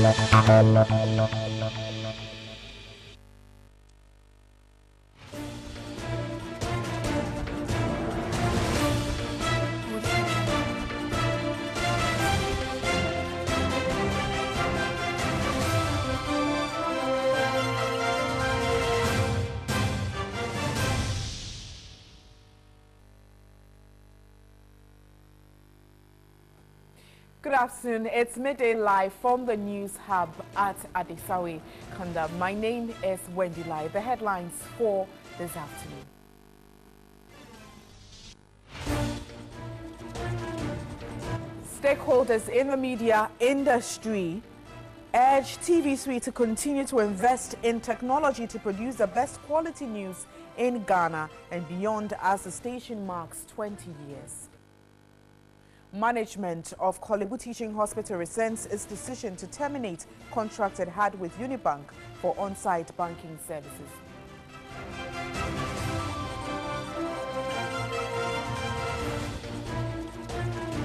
Good afternoon. It's Midday Live from the News Hub at Adisawe, Kanda. My name is Wendy Lai. The headlines for this afternoon. Stakeholders in the media industry urge TV3 to continue to invest in technology to produce the best quality news in Ghana and beyond as the station marks 20 years. Management of Kolebu Teaching Hospital resents its decision to terminate contract it had with Unibank for on-site banking services.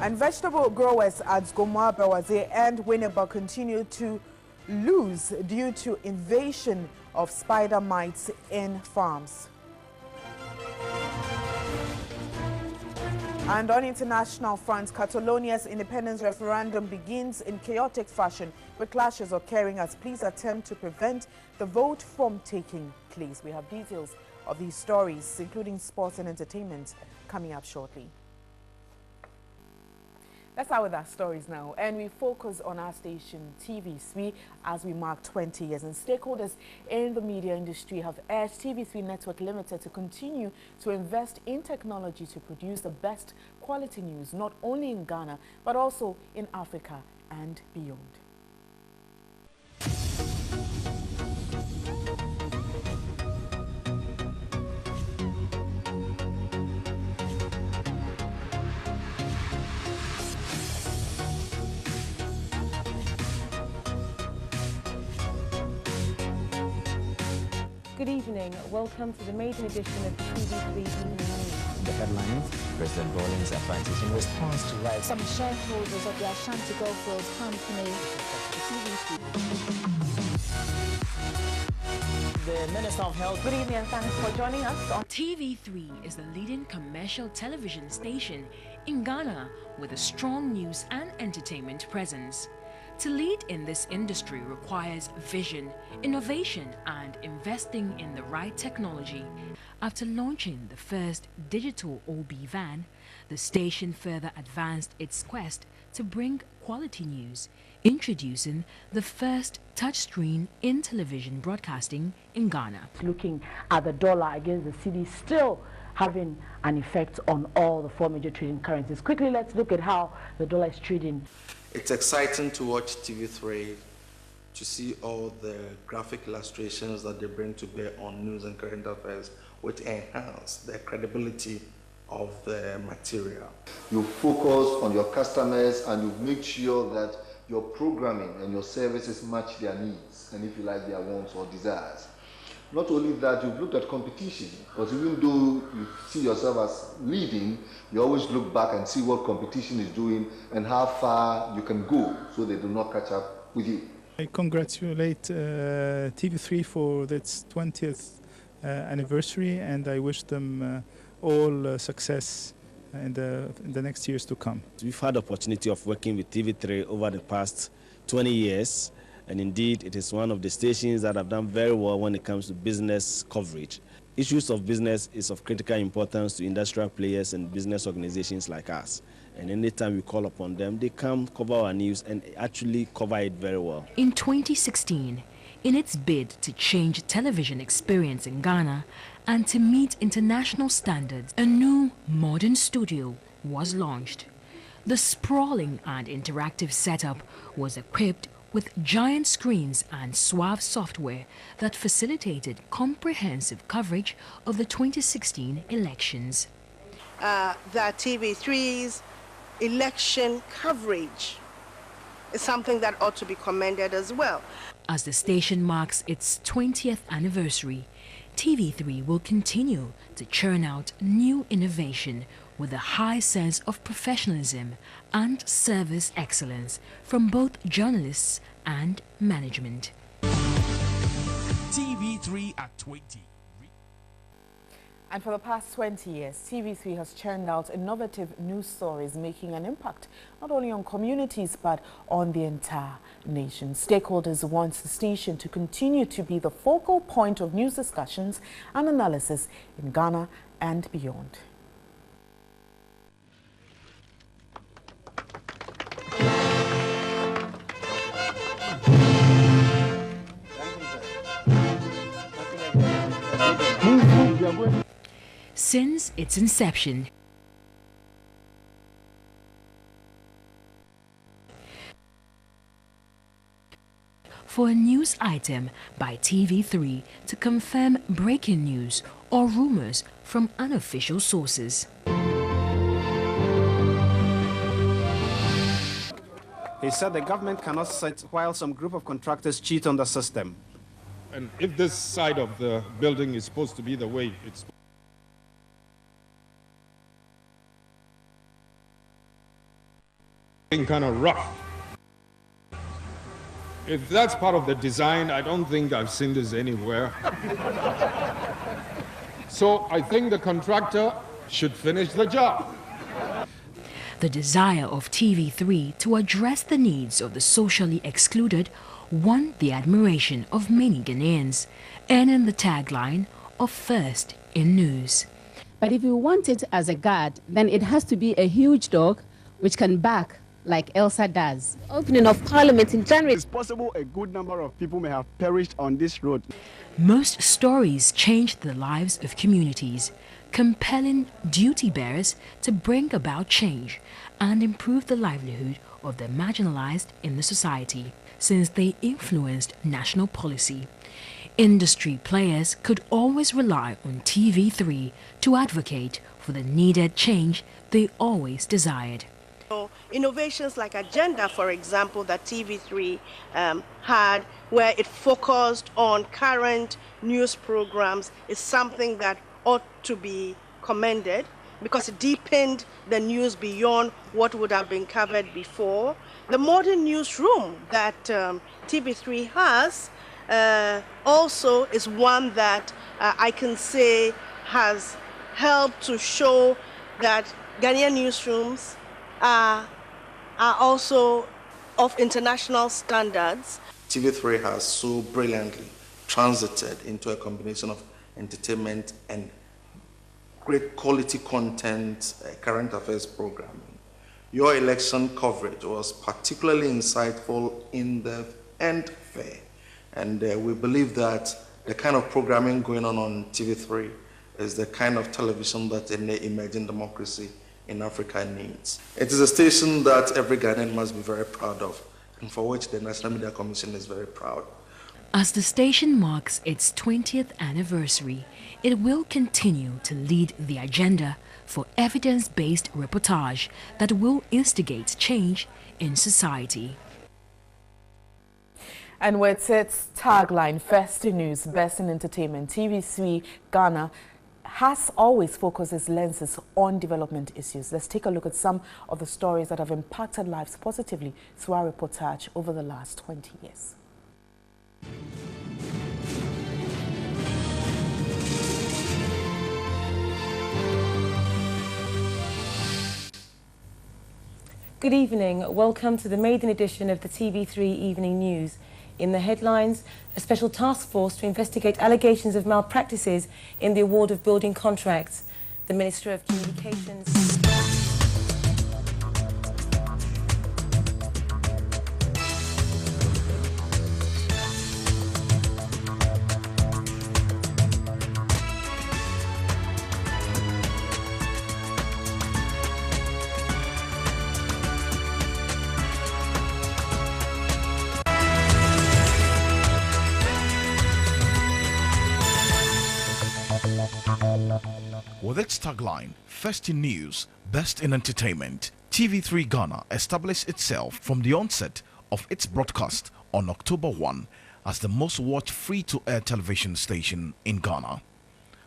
And vegetable growers at Goma, Bewaze and Winneba continue to lose due to invasion of spider mites in farms. And on international front, Catalonia's independence referendum begins in chaotic fashion, with clashes occurring as police attempt to prevent the vote from taking place. We have details of these stories, including sports and entertainment, coming up shortly. Let's start with our stories now, and we focus on our station TV3 as we mark 20 years. And stakeholders in the media industry have urged TV3 Network Limited to continue to invest in technology to produce the best quality news, not only in Ghana, but also in Africa and beyond. Good evening. Welcome to the maiden edition of TV3 Evening News. The headlines: President Rawlings advances in response to riots. Some shareholders of the Ashanti Goldfields Company. The Minister of Health. Good evening and thanks for joining us on TV3 is the leading commercial television station in Ghana with a strong news and entertainment presence. To lead in this industry requires vision, innovation, and investing in the right technology. After launching the first digital OB van, the station further advanced its quest to bring quality news, introducing the first touchscreen in television broadcasting in Ghana. Looking at the dollar against the cedi still having an effect on all the four major trading currencies. Quickly, let's look at how the dollar is trading. It's exciting to watch TV3, to see all the graphic illustrations that they bring to bear on news and current affairs, which enhance the credibility of the material. You focus on your customers and you make sure that your programming and your services match their needs and, if you like, their wants or desires. Not only that, you've looked at competition, because even though you see yourself as leading, you always look back and see what competition is doing and how far you can go so they do not catch up with you. I congratulate TV3 for its 20th anniversary, and I wish them all success in the next years to come. We've had the opportunity of working with TV3 over the past 20 years. And indeed, it is one of the stations that have done very well when it comes to business coverage. Issues of business is of critical importance to industrial players and business organizations like us. And anytime we call upon them, they come cover our news and actually cover it very well. In 2016, in its bid to change television experience in Ghana and to meet international standards, a new modern studio was launched. The sprawling and interactive setup was equipped with giant screens and suave software that facilitated comprehensive coverage of the 2016 elections. That TV3's election coverage is something that ought to be commended as well. As the station marks its 20th anniversary, TV3 will continue to churn out new innovation with a high sense of professionalism and service excellence from both journalists and management. TV3 at 20. And for the past 20 years, TV3 has churned out innovative news stories making an impact not only on communities but on the entire nation. Stakeholders want the station to continue to be the focal point of news discussions and analysis in Ghana and beyond. Since its inception, for a news item by TV3 to confirm breaking news or rumors from unofficial sources. He said the government cannot sit while some group of contractors cheat on the system. And if this side of the building is supposed to be the way it's kind of rough. If that's part of the design, I don't think I've seen this anywhere. So I think the contractor should finish the job. The desire of TV3 to address the needs of the socially excluded won the admiration of many Ghanaians, earning the tagline of First in News. But if you want it as a guard, then it has to be a huge dog which can bark like Elsa does. Opening of Parliament in January. It's possible a good number of people may have perished on this road. Most stories changed the lives of communities, compelling duty bearers to bring about change and improve the livelihood of the marginalized in the society, since they influenced national policy. Industry players could always rely on TV3 to advocate for the needed change they always desired. Innovations like Agenda, for example, that TV3 had, where it focused on current news programs, is something that ought to be commended because it deepened the news beyond what would have been covered before. The modern newsroom that TV3 has also is one that I can say has helped to show that Ghanaian newsrooms are also of international standards. TV3 has so brilliantly transited into a combination of entertainment and great quality content, current affairs programming. Your election coverage was particularly insightful in the end fair, and we believe that the kind of programming going on TV3 is the kind of television that any emerging democracy in Africa needs. It is a station that every Ghanaian must be very proud of, and for which the National Media Commission is very proud. As the station marks its 20th anniversary, it will continue to lead the agenda for evidence-based reportage that will instigate change in society. And with its tagline, First in News, Best in Entertainment, TV3 Ghana has always focused its lenses on development issues. Let's take a look at some of the stories that have impacted lives positively through our reportage over the last 20 years. Good evening. Welcome to the maiden edition of the TV3 Evening News. In the headlines, a special task force to investigate allegations of malpractices in the award of building contracts. The Minister of Communications... With its tagline, First in News, Best in Entertainment, TV3 Ghana established itself from the onset of its broadcast on October 1 as the most watched free-to-air television station in Ghana,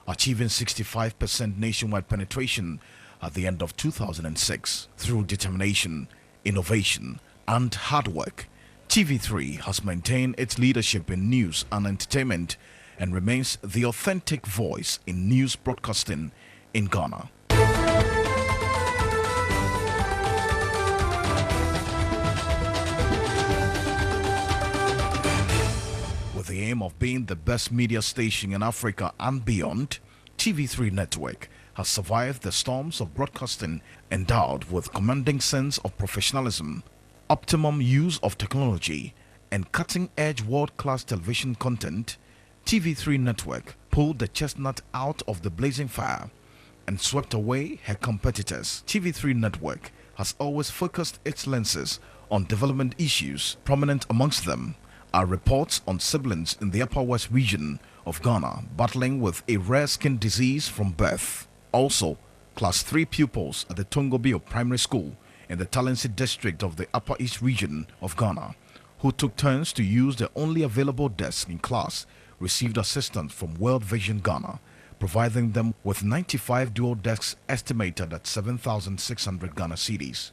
achieving 65% nationwide penetration at the end of 2006. Through determination, innovation, and hard work, TV3 has maintained its leadership in news and entertainment and remains the authentic voice in news broadcasting in Ghana. With the aim of being the best media station in Africa and beyond, TV3 Network has survived the storms of broadcasting, endowed with commanding sense of professionalism, optimum use of technology, and cutting-edge world-class television content. TV3 Network pulled the chestnut out of the blazing fire and swept away her competitors. TV3 Network has always focused its lenses on development issues. Prominent amongst them are reports on siblings in the Upper West region of Ghana battling with a rare skin disease from birth. Also, Class 3 pupils at the Tongobio Primary School in the Talensi district of the Upper East region of Ghana, who took turns to use the only available desk in class, received assistance from World Vision Ghana, providing them with 95 dual desks estimated at 7,600 Ghana cedis.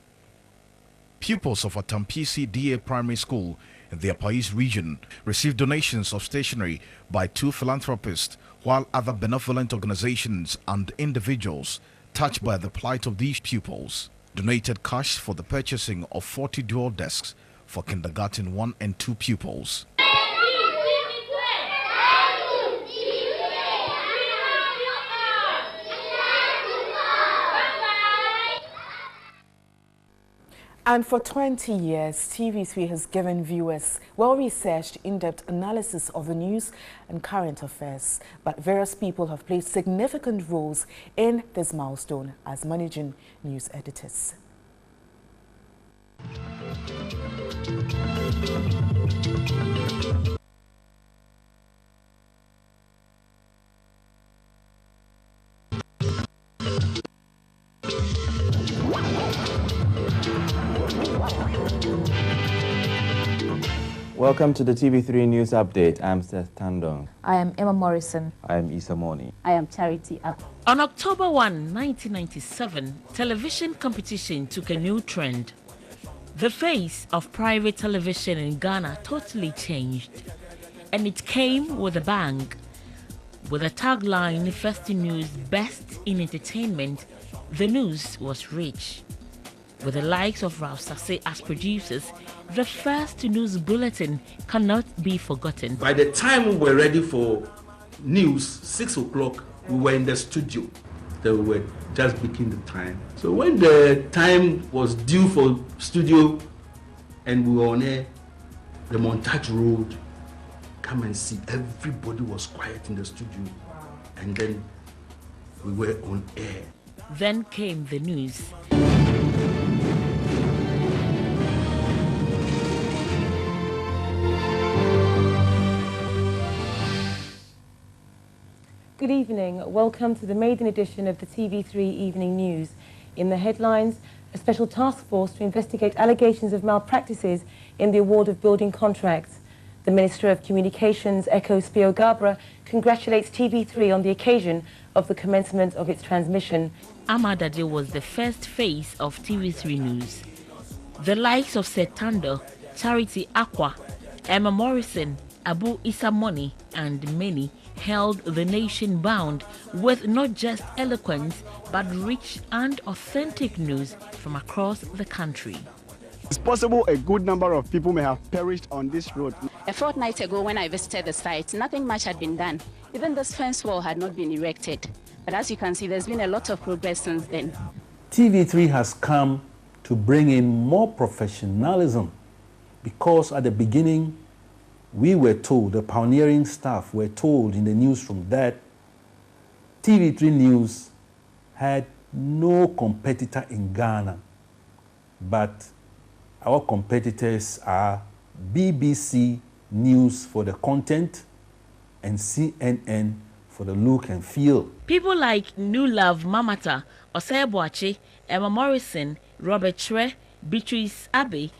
Pupils of Atampisi DA Primary School in the Upper East region received donations of stationery by 2 philanthropists, while other benevolent organizations and individuals touched by the plight of these pupils donated cash for the purchasing of 40 dual desks for kindergarten 1 and 2 pupils. And for 20 years, TV3 has given viewers well-researched, in-depth analysis of the news and current affairs. But various people have played significant roles in this milestone as managing news editors. Welcome to the TV3 News Update. I'm Seth Tandong. I am Emma Morrison. I am Issa Moni. I am Charity Up. On October 1, 1997, television competition took a new trend. The face of private television in Ghana totally changed, and it came with a bang. With a tagline, First News, Best in Entertainment, the news was rich. With the likes of Ralph Sase as producers, the First News Bulletin cannot be forgotten. By the time we were ready for news, 6 o'clock, we were in the studio. Then we were just booking the time. So when the time was due for studio and we were on air, the montage road, come and see, everybody was quiet in the studio. And then we were on air. Then came the news. Good evening. Welcome to the maiden edition of the TV3 Evening News. In the headlines, a special task force to investigate allegations of malpractices in the award of building contracts. The Minister of Communications, Echo Spiogabra, congratulates TV3 on the occasion of the commencement of its transmission. Amadade was the first face of TV3 News. The likes of Setando, Charity Aqua, Emma Morrison, Abu Issa Moni, and many held the nation bound with not just eloquence but rich and authentic news from across the country. It's possible a good number of people may have perished on this road. A fortnight ago when I visited the site, nothing much had been done. Even this fence wall had not been erected. But as you can see, there's been a lot of progress since then. TV3 has come to bring in more professionalism because at the beginning we were told, the pioneering staff were told in the newsroom that TV3 News had no competitor in Ghana, but our competitors are BBC News for the content and CNN for the look and feel. People like New Love Mamata, Osei Boache, Emma Morrison, Robert Tre, Beatrice Abbey,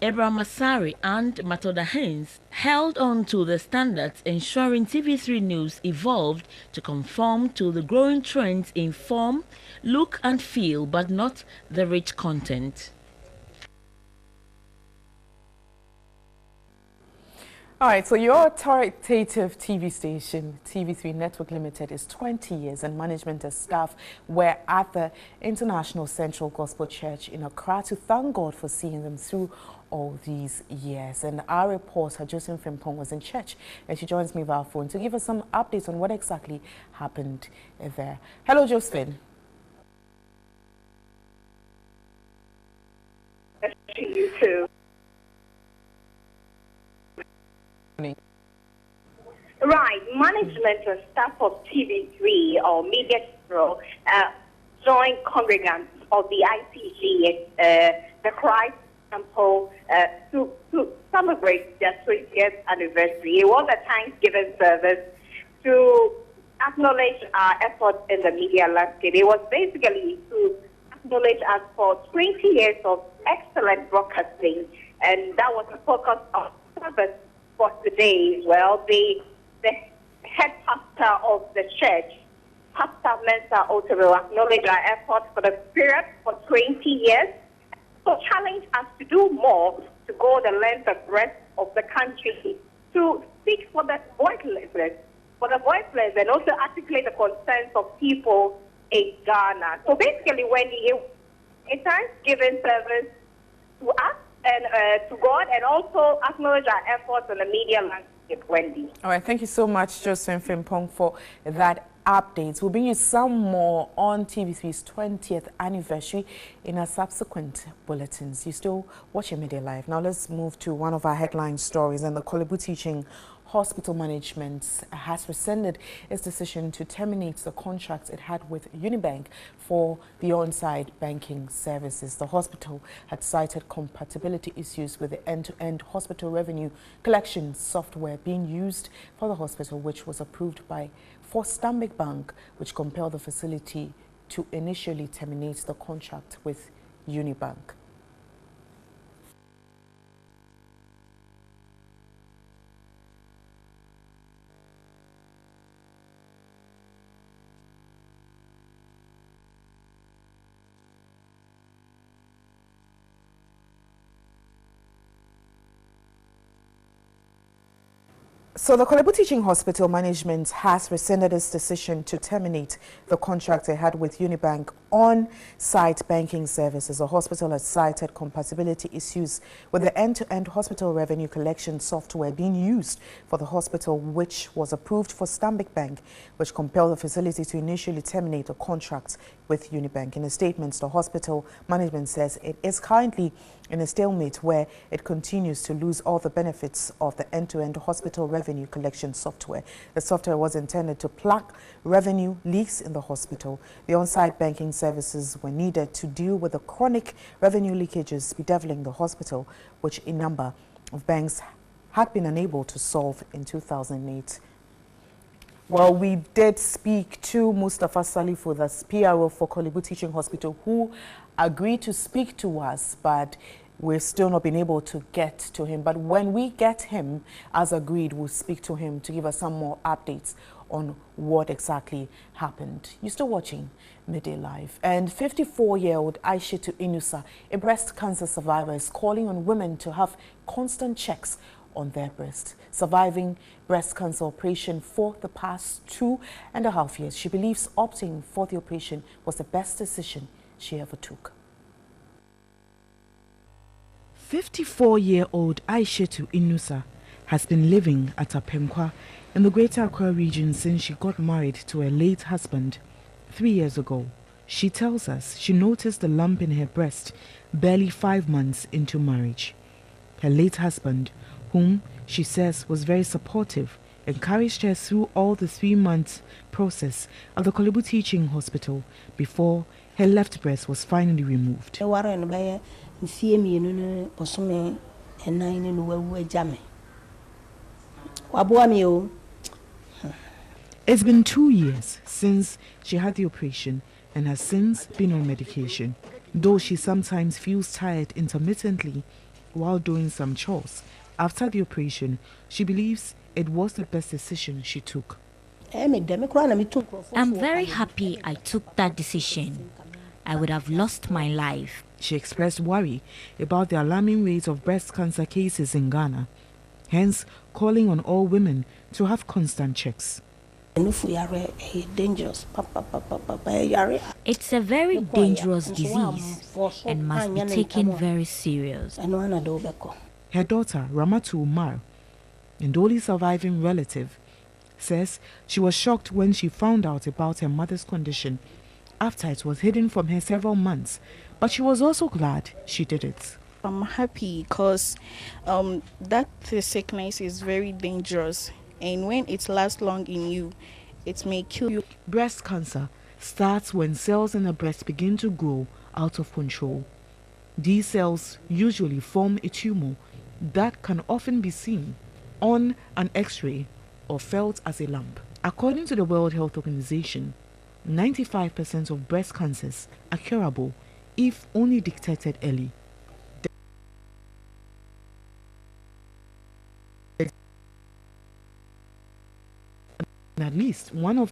Abraham Masari and Matoda Haynes held on to the standards, ensuring TV3 News evolved to conform to the growing trends in form, look and feel, but not the rich content. All right, so your authoritative TV station, TV3 Network Limited, is 20 years, and management and staff were at the International Central Gospel Church in Accra to thank God for seeing them through all these years. And our reporter, Josephine Frimpong, was in church, and she joins me via phone to give us some updates on what exactly happened there. Hello, Josephine. You too. Right, management and staff of TV3 or Media Pro joined congregants of the ICG, the Christ Temple, to celebrate their 20th anniversary. It was a Thanksgiving service to acknowledge our efforts in the media landscape. It was basically to acknowledge us for 20 years of excellent broadcasting, and that was the focus of service for today as well. The head pastor of the church, Pastor Mensa Oto, will acknowledge our efforts for the period for 20 years. So challenge us to do more, to go the length and breadth of the country, to speak for the voiceless, and also articulate the concerns of people in Ghana. So basically, Wendy, a Thanksgiving service to us and to God, and also acknowledge our efforts in the media landscape, Wendy. All right, thank you so much, Josephine Frimpong, for that update. We'll bring you some more on TV3's 20th anniversary in our subsequent bulletins. You still watching Midday Live. Now let's move to one of our headline stories. And the Kolebu Teaching Hospital Management has rescinded its decision to terminate the contract it had with Unibank for the on-site banking services. The hospital had cited compatibility issues with the end-to-end hospital revenue collection software being used for the hospital, which was approved for Stanbic Bank, which compelled the facility to initially terminate the contract with Unibank. So the Kolebu Teaching Hospital Management has rescinded its decision to terminate the contract it had with Unibank on-site banking services. The hospital has cited compatibility issues with the end-to-end hospital revenue collection software being used for the hospital, which was approved for Stanbic Bank, which compelled the facility to initially terminate the contract with Unibank. In a statement, the hospital management says it is currently in a stalemate where it continues to lose all the benefits of the end-to-end hospital revenue collection software. The software was intended to plug revenue leaks in the hospital. The on-site banking services were needed to deal with the chronic revenue leakages bedeviling the hospital, which a number of banks had been unable to solve in 2008. Well, we did speak to Mustafa Salifu, the PRO for Kolebu Teaching Hospital, who agreed to speak to us, but we've still not been able to get to him. But when we get him, as agreed, we'll speak to him to give us some more updates on what exactly happened. You're still watching Midday Live. And 54-year-old Asiedu-Dartey, a breast cancer survivor, is calling on women to have constant checks on their breast. Surviving breast cancer operation for the past 2.5 years, she believes opting for the operation was the best decision she ever took. 54-year-old Asiedu-Dartey has been living at Apemkwa in the Greater Accra region since she got married to her late husband 3 years ago. She tells us she noticed a lump in her breast barely 5 months into marriage. Her late husband, whom she says was very supportive, encouraged her through all the 3-month process at the Kolebu Teaching Hospital before her left breast was finally removed. It's been 2 years since she had the operation and has since been on medication, though she sometimes feels tired intermittently while doing some chores. After the operation, she believes it was the best decision she took. I'm very happy I took that decision. I would have lost my life. She expressed worry about the alarming rate of breast cancer cases in Ghana. hence calling on all women to have constant checks. It's a very dangerous disease and must be taken very serious. Her daughter, Ramatu Umar, and only surviving relative, says she was shocked when she found out about her mother's condition after it was hidden from her several months, but she was also glad she did it. I'm happy because that sickness is very dangerous, and when it lasts long in you, it may kill you. Breast cancer starts when cells in the breast begin to grow out of control. These cells usually form a tumor that can often be seen on an X-ray or felt as a lump. According to the World Health Organization, 95% of breast cancers are curable if only detected early. And at least one of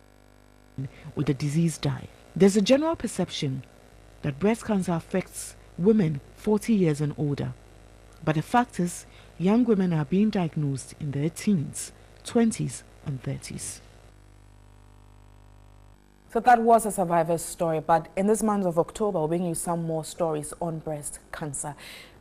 them with the disease die. There's a general perception that breast cancer affects women 40 years and older. But the fact is, young women are being diagnosed in their teens, 20s and 30s. So that was a survivor's story, but in this month of October, we'll bring you some more stories on breast cancer.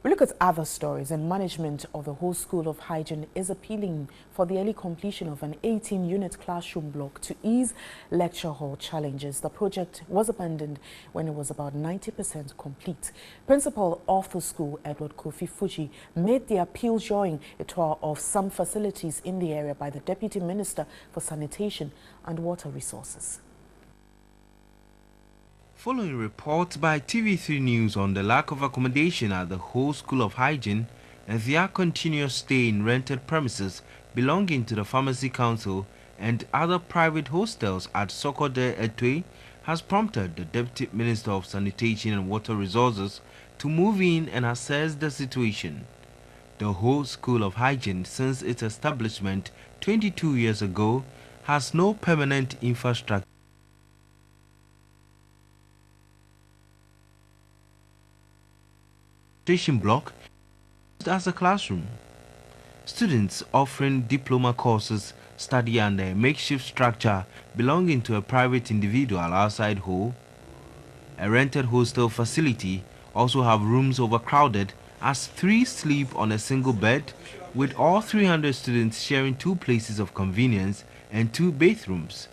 We look at other stories, and management of the whole School of Hygiene is appealing for the early completion of an 18-unit classroom block to ease lecture hall challenges. The project was abandoned when it was about 90% complete. Principal of the school, Edward Kofi Fuji, made the appeal during a tour of some facilities in the area by the Deputy Minister for Sanitation and Water Resources. Following reports by TV3 News on the lack of accommodation at the whole School of Hygiene and their continuous stay in rented premises belonging to the Pharmacy Council and other private hostels at Asiedu-Dartey, has prompted the Deputy Minister of Sanitation and Water Resources to move in and assess the situation. The whole School of Hygiene, since its establishment 22 years ago, has no permanent infrastructure block used as a classroom. Students offering diploma courses study under a makeshift structure belonging to a private individual outside Ho. A rented hostel facility also have rooms overcrowded as 3 sleep on a single bed, with all 300 students sharing 2 places of convenience and 2 bathrooms.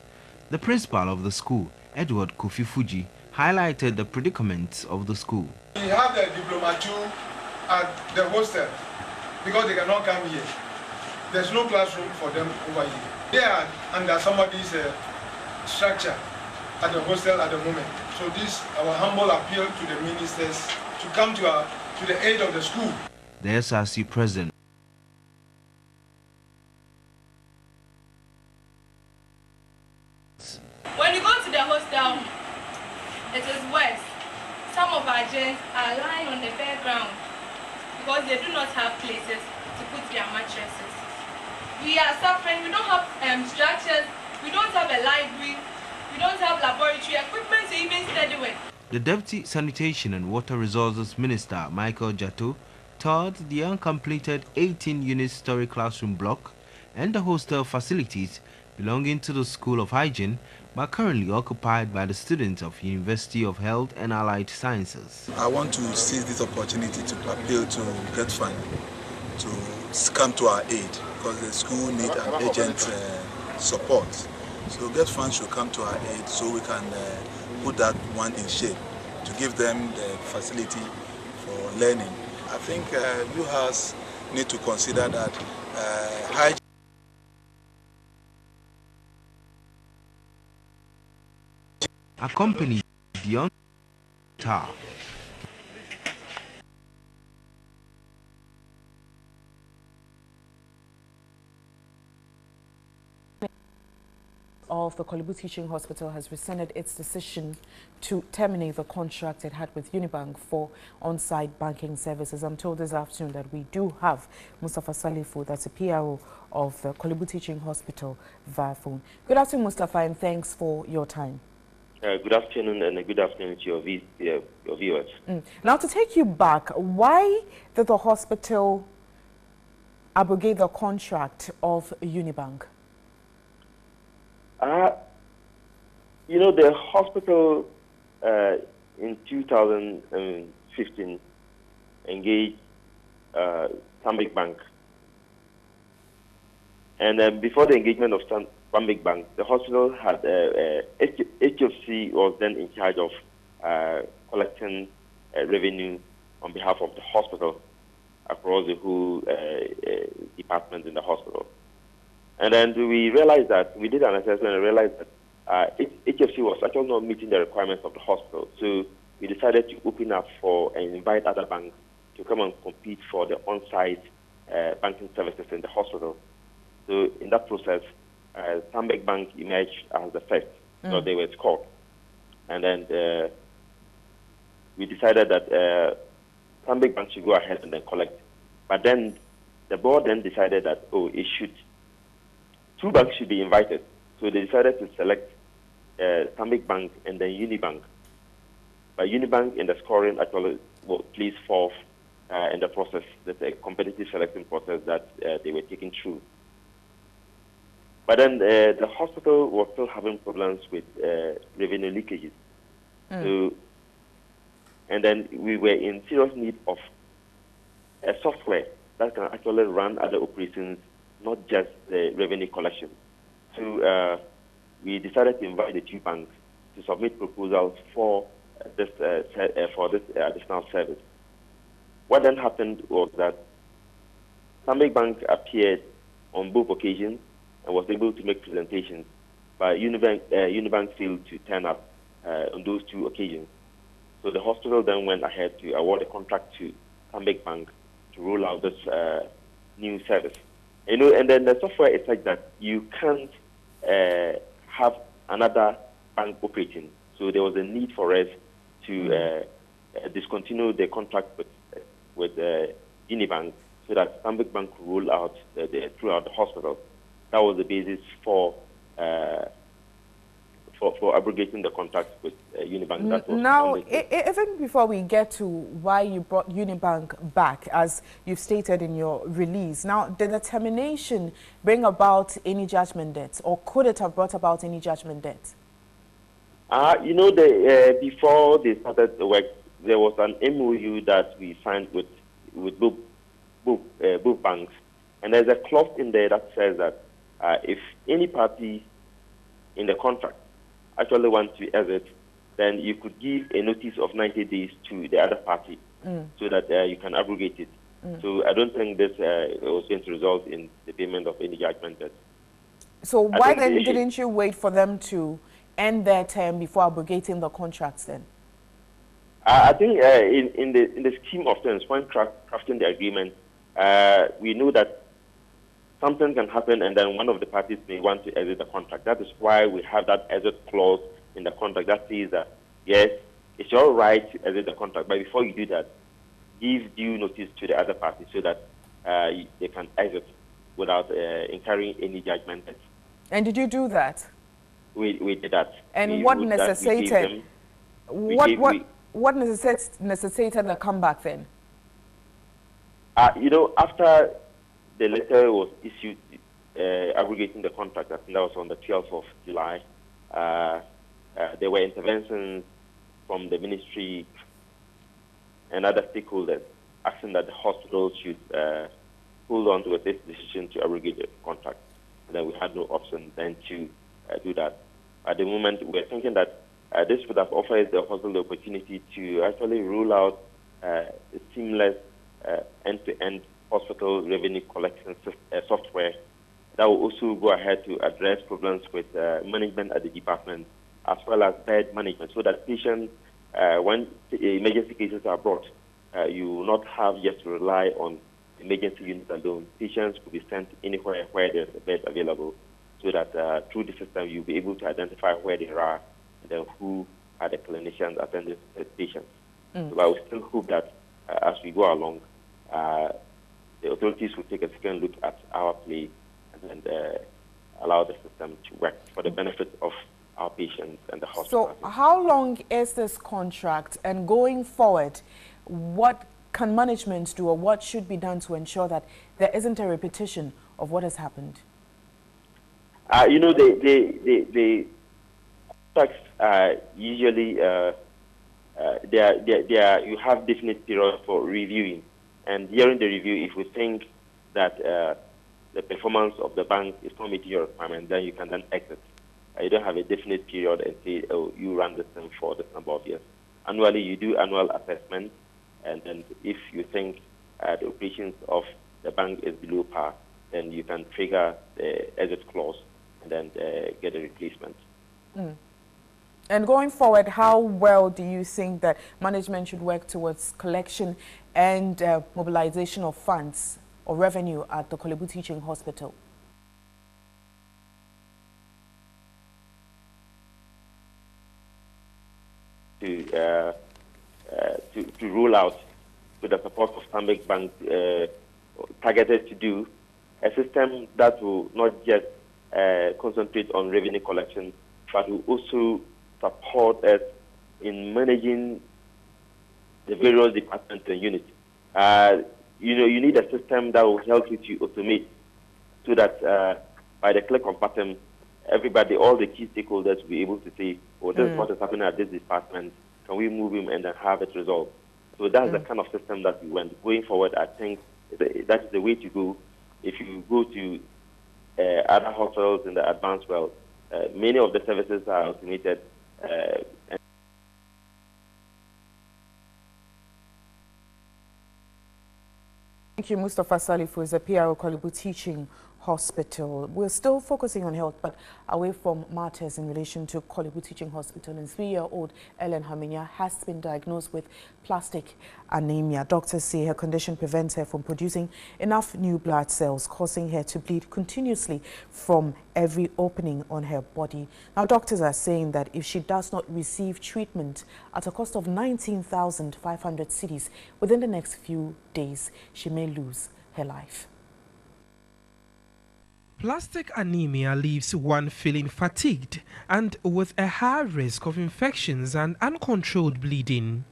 The principal of the school, Edward Kofi Fuji, highlighted the predicaments of the school. We have the Diploma 2 at the hostel because they cannot come here. There's no classroom for them over here. They are under somebody's structure at the hostel at the moment. So this our humble appeal to the ministers to come to the aid of the school. The SRC president. When you go to the hostel, it is worse. Some of our gents are lying on the bare ground because they do not have places to put their mattresses. We are suffering. We don't have structures. We don't have a library. We don't have laboratory equipment to even study with. The Deputy Sanitation and Water Resources Minister, Michael Jato, toured the uncompleted 18-unit story classroom block and the hostel facilities belonging to the School of Hygiene, but currently occupied by the students of University of Health and Allied Sciences. I want to seize this opportunity to appeal to Get Fund to come to our aid because the school needs an urgent support. So Get Fund should come to our aid so we can put that one in shape to give them the facility for learning. I think you guys need to consider that hygiene accompanied beyond tower. Of the Kolebu Teaching Hospital has rescinded its decision to terminate the contract it had with Unibank for on-site banking services. I'm told this afternoon that we do have Mustafa Salifu, that's a PRO of the Kolebu Teaching Hospital, via phone. Good afternoon, Mustafa, and thanks for your time. Good afternoon, and good afternoon to your viewers. Now, to take you back, why did the hospital abrogate the contract of Unibank? You know, the hospital in 2015 engaged Stanbic Bank. And before the engagement of Stanbic Bank, the hospital had HFC was then in charge of collecting revenue on behalf of the hospital across the whole department in the hospital. And then we realized that, we did an assessment and realized that HFC was actually not meeting the requirements of the hospital. So we decided to open up for and invite other banks to come and compete for the on-site banking services in the hospital. So in that process, Stanbic Bank emerged as the first, so they were scored. And then we decided that Stanbic Bank should go ahead and then collect. But then the board then decided that, two banks should be invited. So they decided to select Stanbic Bank and then Unibank. But Unibank in the scoring actually placed fourth in the process. That's a competitive selection process that they were taking through. But then the hospital was still having problems with revenue leakages. So, and then we were in serious need of a software that can actually run other operations, not just the revenue collection. So we decided to invite the two banks to submit proposals for this additional service. What then happened was that Stanbic Bank appeared on both occasions and was able to make presentations, but Unibank failed to turn up on those two occasions. So the hospital then went ahead to award a contract to Stanbic Bank to roll out this new service. You know, and then the software is like that. You can't have another bank operating. So there was a need for us to discontinue the contract with Unibank so that Stanbic Bank could roll out throughout the hospital. That was the basis for abrogating the contract with Unibank. Now, even before we get to why you brought Unibank back, as you've stated in your release, now, did the termination bring about any judgment debts, or could it have brought about any judgment debts? You know, before they started the work, there was an MOU that we signed with both banks, and there's a clause in there that says that if any party in the contract actually wants to exit, then you could give a notice of 90 days to the other party so that you can abrogate it. So I don't think this was going to result in the payment of any judgment debt. So why then didn't you wait for them to end their term before abrogating the contracts then? I think in the scheme of things, when crafting the agreement, we know that something can happen and then one of the parties may want to exit the contract. That is why we have that exit clause in the contract that says that, yes, it's your right to exit the contract, but before you do that, give due notice to the other party so that they can exit without incurring any judgment. And did you do that? We did that. And what necessitated the comeback then? You know, after the letter was issued abrogating the contract, I think that was on the 12th of July, there were interventions from the ministry and other stakeholders asking that the hospital should hold on to this decision to abrogate the contract. And then we had no option then to do that. At the moment, we're thinking that this would have offered the hospital the opportunity to actually roll out a seamless end-to-end hospital revenue collection software that will also go ahead to address problems with management at the department, as well as bed management, so that patients, when emergency cases are brought, you will not have just to rely on emergency units alone. Patients will be sent anywhere where there's a bed available, so that through the system you'll be able to identify where they are and then who are the clinicians attending the patients. So I would still hope that as we go along, the authorities will take a second look at our play and allow the system to work for the benefit of our patients and the hospital. So how long is this contract, and going forward, what can management do, or what should be done to ensure that there isn't a repetition of what has happened? You know, the contracts usually you have definite periods for reviewing, and during the review, if we think that the performance of the bank is not meeting your requirement, then you can then exit. You don't have a definite period and say, oh, you run this thing for this number of years. Annually, you do annual assessment, and then if you think the operations of the bank is below par, then you can trigger the exit clause and then get a replacement. And going forward, how well do you think that management should work towards collection and mobilization of funds or revenue at the Korle Bu Teaching Hospital? To roll out, with the support of Stanbic Bank, targeted to do a system that will not just concentrate on revenue collection, but will also support us in managing the various departments and units. You know, you need a system that will help you to automate, so that by the click of button, everybody, all the key stakeholders will be able to say, oh, this is what is happening at this department. Can we move him and then have it resolved? So that's the kind of system that we want. Going forward, I think that is the way to go. If you go to other hospitals in the advanced world, many of the services are automated. Thank you, Mustafa Salifu, is a PRO Korle Bu Teaching Hospital. We're still focusing on health, but away from matters in relation to Korle Bu Teaching Hospital. And 3-year-old Ellen Haminya has been diagnosed with plastic anemia. Doctors say her condition prevents her from producing enough new blood cells, causing her to bleed continuously from every opening on her body. Now, doctors are saying that if she does not receive treatment at a cost of 19,500 cedis within the next few days, she may lose her life. Plastic anemia leaves one feeling fatigued and with a high risk of infections and uncontrolled bleeding.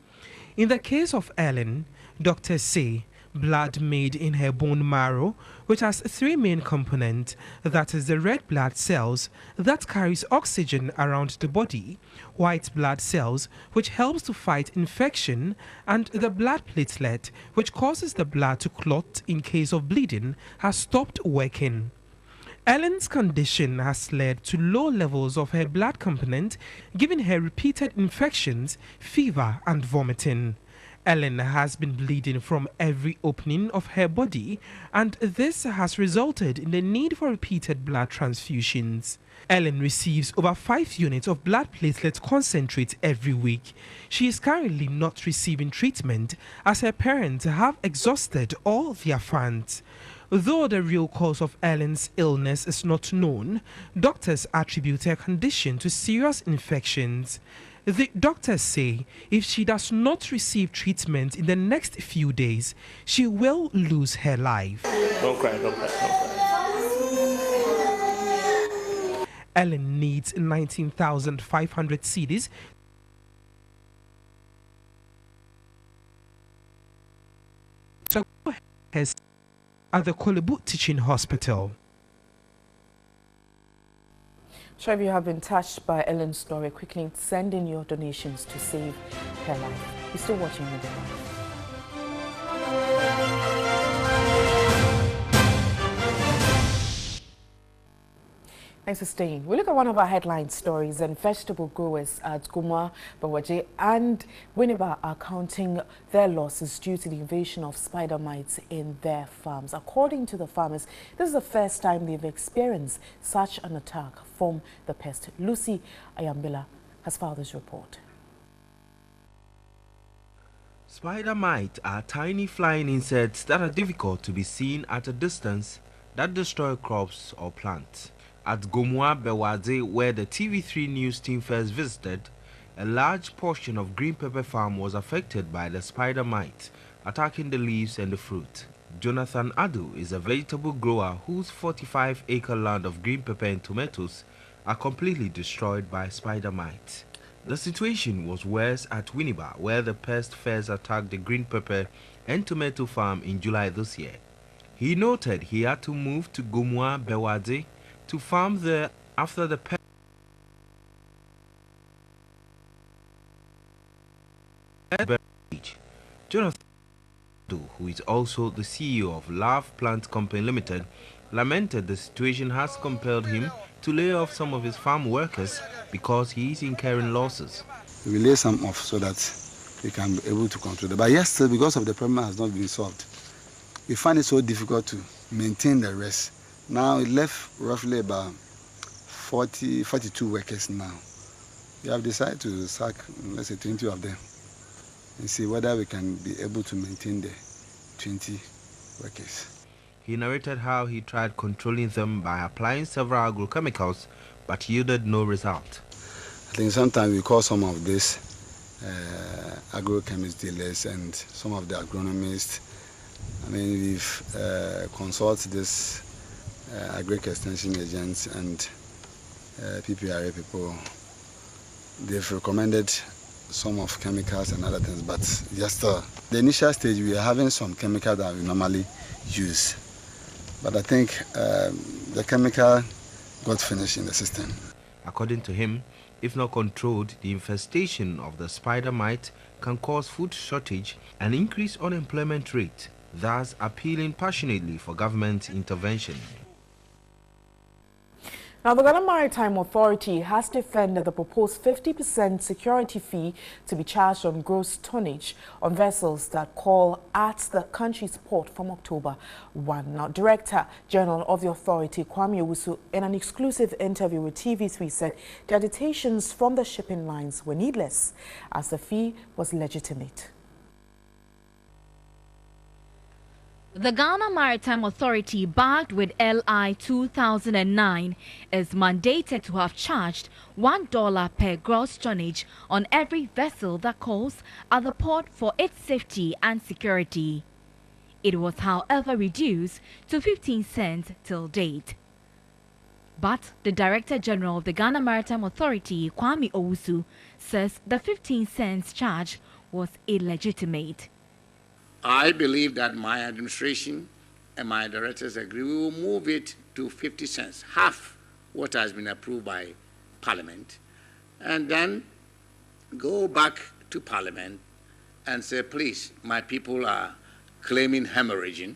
In the case of Ellen, doctors say blood made in her bone marrow, which has 3 main components, that is the red blood cells that carries oxygen around the body, white blood cells which helps to fight infection, and the blood platelet which causes the blood to clot in case of bleeding, has stopped working. Ellen's condition has led to low levels of her blood component, giving her repeated infections, fever and vomiting. Ellen has been bleeding from every opening of her body, and this has resulted in the need for repeated blood transfusions. Ellen receives over 5 units of blood platelet concentrate every week. She is currently not receiving treatment as her parents have exhausted all their funds. Though the real cause of Ellen's illness is not known, doctors attribute her condition to serious infections. The doctors say if she does not receive treatment in the next few days, she will lose her life. Don't cry, don't cry, don't cry. Ellen needs 19,500 cedis to her at the Korle Bu Teaching Hospital. Sure, if you have been touched by Ellen's story, quickly send in your donations to save her life. You're still watching Midday. Thanks for staying. We look at one of our headline stories, and vegetable growers at Gumwa, Bawaje and Winneba are counting their losses due to the invasion of spider mites in their farms. According to the farmers, this is the first time they've experienced such an attack from the pest. Lucy Ayambila has filed this report. Spider mites are tiny flying insects that are difficult to be seen at a distance that destroy crops or plants. At Gomwa Bewaze, where the TV3 news team first visited, a large portion of green pepper farm was affected by the spider mite, attacking the leaves and the fruit. Jonathan Adu is a vegetable grower whose 45-acre land of green pepper and tomatoes are completely destroyed by spider mites. The situation was worse at Winneba, where the pest first attacked the green pepper and tomato farm in July this year. He noted he had to move to Gomua Bewade to farm there after the Jonathan, who is also the CEO of Love Plant Company Limited, lamented the situation has compelled him to lay off some of his farm workers because he is incurring losses. We lay some off so that we can be able to control it. But yes, still, because of the problem has not been solved, we find it so difficult to maintain the rest. Now it left roughly about 42 workers now. We have decided to sack, let's say, 20 of them and see whether we can be able to maintain the 20 workers. He narrated how he tried controlling them by applying several agrochemicals but yielded no result. I think sometimes we call some of these agrochemist dealers and some of the agronomists. I mean, we've consulted this agric extension agents and PPRA people. They've recommended some of chemicals and other things, but just the initial stage we are having some chemical that we normally use. But I think the chemical got finished in the system. According to him, if not controlled, the infestation of the spider mite can cause food shortage and increase unemployment rate, thus appealing passionately for government intervention. Now, the Ghana Maritime Authority has defended the proposed 50% security fee to be charged on gross tonnage on vessels that call at the country's port from October 1. Now, Director General of the authority, Kwame Owusu, in an exclusive interview with TV3 said the agitations from the shipping lines were needless as the fee was legitimate. The Ghana Maritime Authority, backed with LI 2009, is mandated to have charged $1 per gross tonnage on every vessel that calls at the port for its safety and security. It was, however, reduced to 15 cents till date. But the Director General of the Ghana Maritime Authority, Kwame Owusu, says the 15 cents charge was illegitimate. I believe that my administration and my directors agree we will move it to 50 cents, half what has been approved by Parliament, and then go back to Parliament and say, please, my people are claiming hemorrhaging,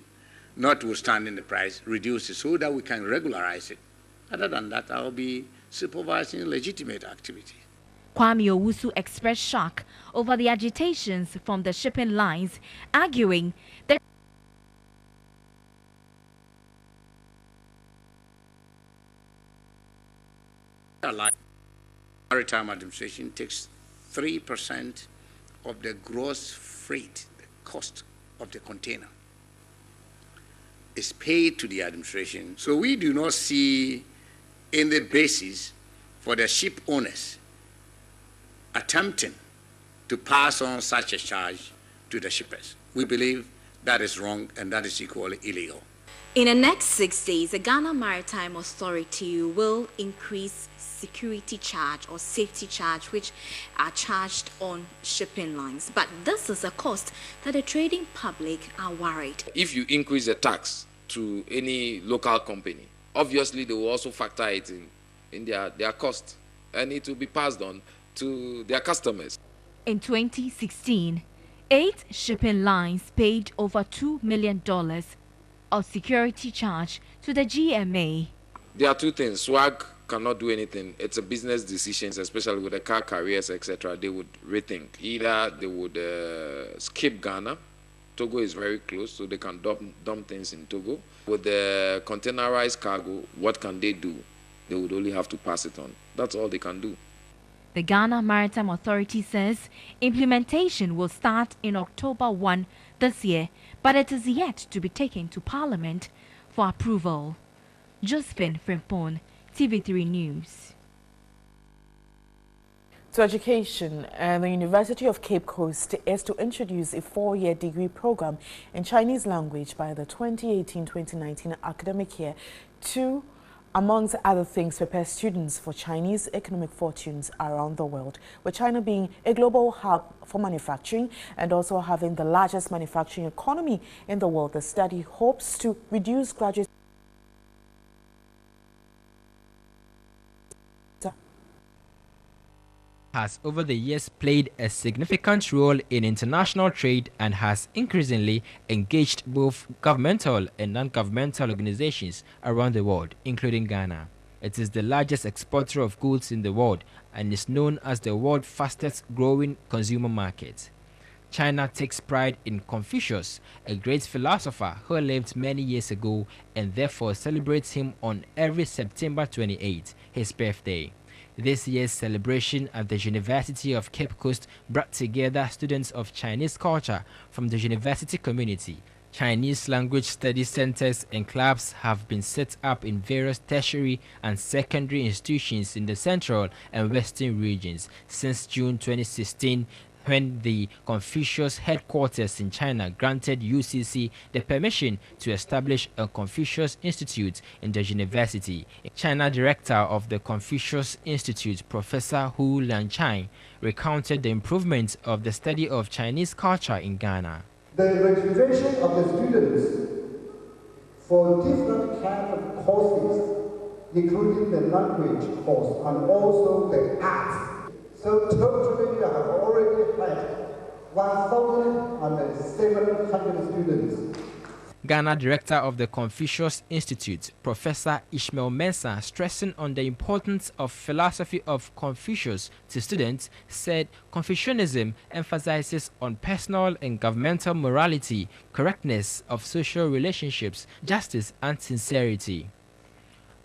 notwithstanding the price, reduce it so that we can regularize it. Other than that, I will be supervising legitimate activity. Kwame Owusu expressed shock over the agitations from the shipping lines, arguing that the Maritime Administration takes 3% of the gross freight, the cost of the container, is paid to the administration. So we do not see any basis for the ship owners attempting to pass on such a charge to the shippers. We believe that is wrong and that is equally illegal. In the next 6 days, the Ghana Maritime Authority will increase security charge or safety charge, which are charged on shipping lines. But this is a cost that the trading public are worried. If you increase the tax to any local company, obviously they will also factor it in their cost, and it will be passed on to their customers. In 2016, 8 shipping lines paid over $2 million of security charge to the GMA. There are two things. SWAG cannot do anything. It's a business decision, especially with the car carriers, etc. They would rethink. Either they would skip Ghana. Togo is very close, so they can dump things in Togo. With the containerized cargo, what can they do? They would only have to pass it on. That's all they can do. The Ghana Maritime Authority says implementation will start in October 1 this year, but it is yet to be taken to Parliament for approval. Josephine Frimpong, TV3 News. To education, the University of Cape Coast is to introduce a 4-year degree program in Chinese language by the 2018-2019 academic year to amongst other things, prepare students for Chinese economic fortunes around the world, with China being a global hub for manufacturing and also having the largest manufacturing economy in the world. The study hopes to reduce graduate has over the years played a significant role in international trade and has increasingly engaged both governmental and non-governmental organizations around the world, including Ghana. It is the largest exporter of goods in the world and is known as the world's fastest growing consumer market. China takes pride in Confucius, a great philosopher who lived many years ago, and therefore celebrates him on every September 28, his birthday. This year's celebration at the University of Cape Coast brought together students of Chinese culture from the university community. Chinese language study centers and clubs have been set up in various tertiary and secondary institutions in the central and western regions since June 2016, when the Confucius headquarters in China granted UCC the permission to establish a Confucius Institute in the university. China director of the Confucius Institute, Professor Hu Lianchai, recounted the improvements of the study of Chinese culture in Ghana. The registration of the students for different kinds of courses, including the language course and also the arts. So totally we have already had 1,700 students. Ghana director of the Confucius Institute, Professor Ishmael Mensah, stressing on the importance of philosophy of Confucius to students, said Confucianism emphasizes on personal and governmental morality, correctness of social relationships, justice and sincerity.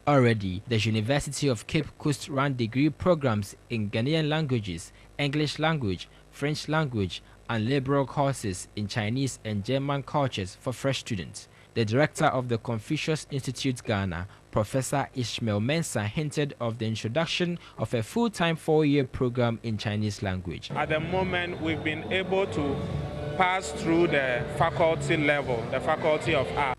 Already, the University of Cape Coast ran degree programs in Ghanaian languages, English language, French language, and liberal courses in Chinese and German cultures for fresh students. The director of the Confucius Institute Ghana, Professor Ishmael Mensah, hinted of the introduction of a full-time 4-year program in Chinese language. At the moment, we've been able to pass through the faculty level, the Faculty of Arts.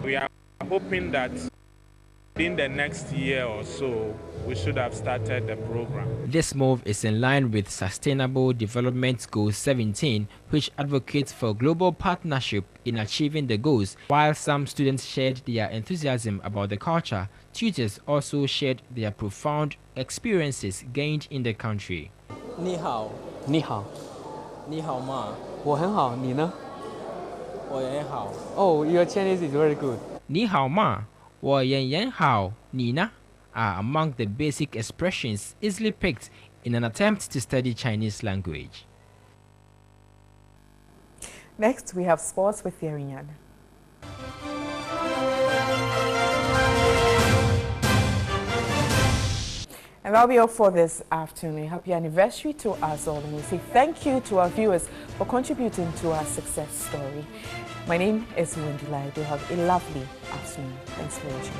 We are hoping that in the next year or so, we should have started the program. This move is in line with Sustainable Development Goal 17, which advocates for global partnership in achieving the goals. While some students shared their enthusiasm about the culture, tutors also shared their profound experiences gained in the country. 你好，你好，你好吗？我很好，你呢？我也好。Oh, your Chinese is very good. 你好吗？我也好，你呢？ are among the basic expressions easily picked in an attempt to study Chinese language. Next, we have sports with Yerinyan. And that'll be all for this afternoon. Happy anniversary to us all. And we say thank you to our viewers for contributing to our success story. My name is Wendy Lai. Do have a lovely afternoon. Thanks for watching.